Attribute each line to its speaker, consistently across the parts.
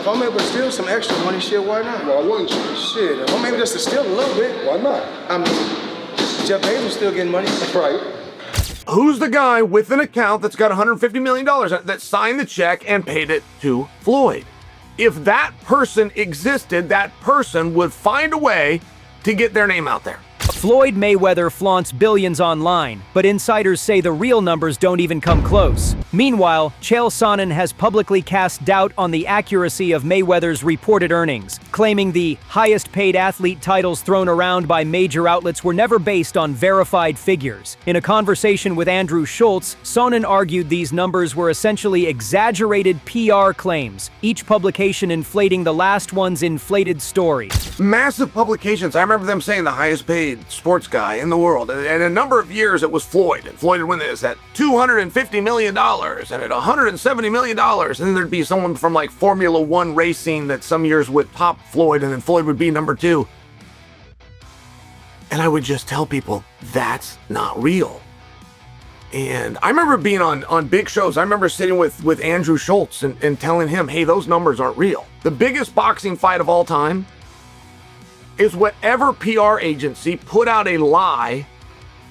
Speaker 1: if I'm able to steal some extra money, shit, why not?
Speaker 2: Why wouldn't you?
Speaker 1: Shit, if I'm able just to steal a little bit.
Speaker 2: Why not?
Speaker 1: I mean, Jeff Bezos still getting money.
Speaker 2: That's right.
Speaker 3: Who's the guy with an account that's got $150 million that signed the check and paid it to Floyd? If that person existed, that person would find a way to get their name out there.
Speaker 4: Floyd Mayweather flaunts billions online, but insiders say the real numbers don't even come close. Meanwhile, Chael Sonnen has publicly cast doubt on the accuracy of Mayweather's reported earnings, claiming the highest-paid athlete titles thrown around by major outlets were never based on verified figures. In a conversation with Andrew Schultz, Sonnen argued these numbers were essentially exaggerated PR claims, each publication inflating the last one's inflated story.
Speaker 3: Massive publications. I remember them saying the highest-paid sports guy in the world, and a number of years it was Floyd, and Floyd would win this at $250 million and at $170 million, and then there'd be someone from like Formula One racing that some years would top Floyd, and then Floyd would be number 2. And I would just tell people, that's not real. And I remember being on big shows. I remember sitting with Andrew Schultz and telling him, hey, those numbers aren't real. The biggest boxing fight of all time is whatever PR agency put out a lie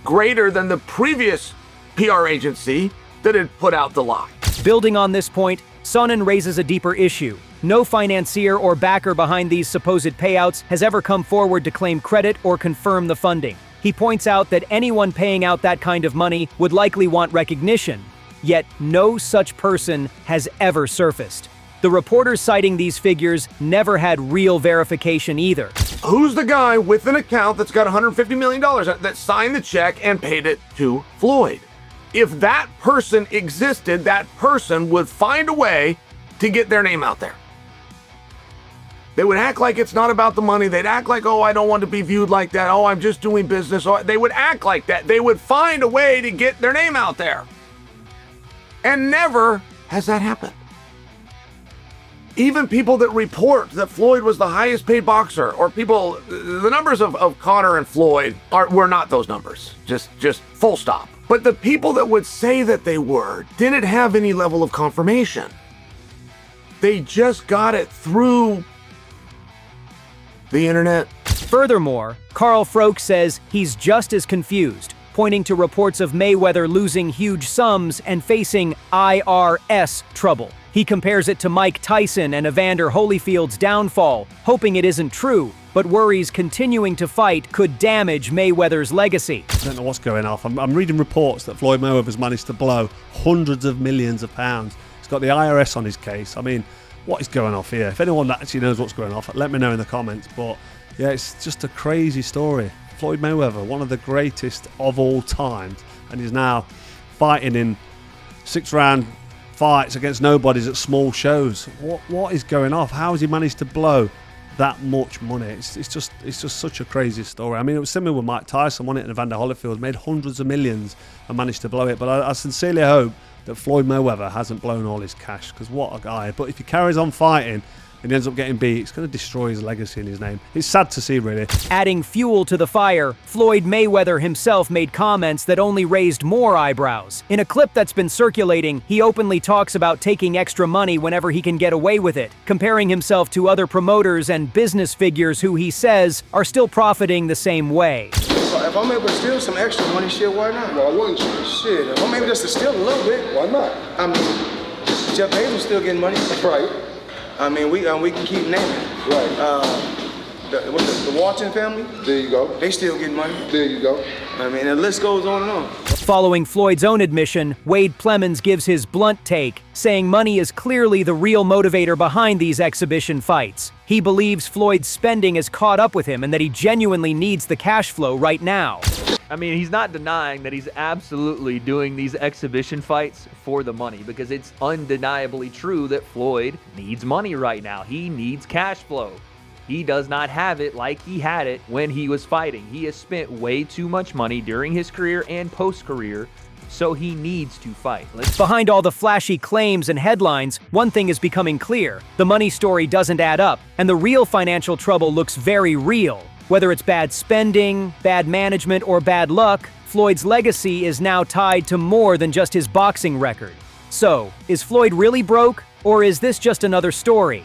Speaker 3: greater than the previous PR agency that had put out the lie.
Speaker 4: Building on this point, Sonnen raises a deeper issue. No financier or backer behind these supposed payouts has ever come forward to claim credit or confirm the funding. He points out that anyone paying out that kind of money would likely want recognition, yet no such person has ever surfaced. The reporters citing these figures never had real verification either.
Speaker 3: Who's the guy with an account that's got $150 million that signed the check and paid it to Floyd? If that person existed, that person would find a way to get their name out there. They would act like it's not about the money. They'd act like, oh, I don't want to be viewed like that. Oh, I'm just doing business. Oh, they would act like that. They would find a way to get their name out there. And never has that happened. Even people that report that Floyd was the highest paid boxer, or people, the numbers of Conor and Floyd were not those numbers. Just full stop. But the people that would say that they were didn't have any level of confirmation. They just got it through the internet.
Speaker 4: Furthermore, Carl Froch says he's just as confused, pointing to reports of Mayweather losing huge sums and facing IRS trouble. He compares it to Mike Tyson and Evander Holyfield's downfall, hoping it isn't true, but worries continuing to fight could damage Mayweather's legacy.
Speaker 5: I don't know what's going off. I'm reading reports that Floyd Mayweather's managed to blow hundreds of millions of pounds. He's got the IRS on his case. I mean, what is going off here? If anyone actually knows what's going off, let me know in the comments. But yeah, it's just a crazy story. Floyd Mayweather, one of the greatest of all time, and he's now fighting in 6-round fights against nobodies at small shows. What is going off? How has he managed to blow that much money? It's just such a crazy story. I mean, it was similar with Mike Tyson, wasn't it? And Evander Holyfield made hundreds of millions and managed to blow it. But I sincerely hope that Floyd Mayweather hasn't blown all his cash, because what a guy. But if he carries on fighting and he ends up getting beat, it's going to destroy his legacy and his name. It's sad to see, really.
Speaker 4: Adding fuel to the fire, Floyd Mayweather himself made comments that only raised more eyebrows. In a clip that's been circulating, he openly talks about taking extra money whenever he can get away with it, comparing himself to other promoters and business figures who he says are still profiting the same way.
Speaker 1: If I'm able to steal some extra money, shit, why not?
Speaker 2: Why wouldn't you?
Speaker 1: Shit, if I'm able just to steal a little bit.
Speaker 2: Why not?
Speaker 1: I mean, Jeff Bezos still getting money.
Speaker 2: That's right.
Speaker 1: I mean, we can keep naming.
Speaker 2: Right.
Speaker 1: The Walton family?
Speaker 2: There you go.
Speaker 1: They still get money.
Speaker 2: There you go.
Speaker 1: I mean, the list goes on and on.
Speaker 4: Following Floyd's own admission, Wade Plemons gives his blunt take, saying money is clearly the real motivator behind these exhibition fights. He believes Floyd's spending has caught up with him and that he genuinely needs the cash flow right now.
Speaker 6: I mean, he's not denying that he's absolutely doing these exhibition fights for the money, because it's undeniably true that Floyd needs money right now. He needs cash flow. He does not have it like he had it when he was fighting. He has spent way too much money during his career and post-career, so he needs to fight.
Speaker 4: Behind all the flashy claims and headlines, one thing is becoming clear. The money story doesn't add up, and the real financial trouble looks very real. Whether it's bad spending, bad management, or bad luck, Floyd's legacy is now tied to more than just his boxing record. So, is Floyd really broke, or is this just another story?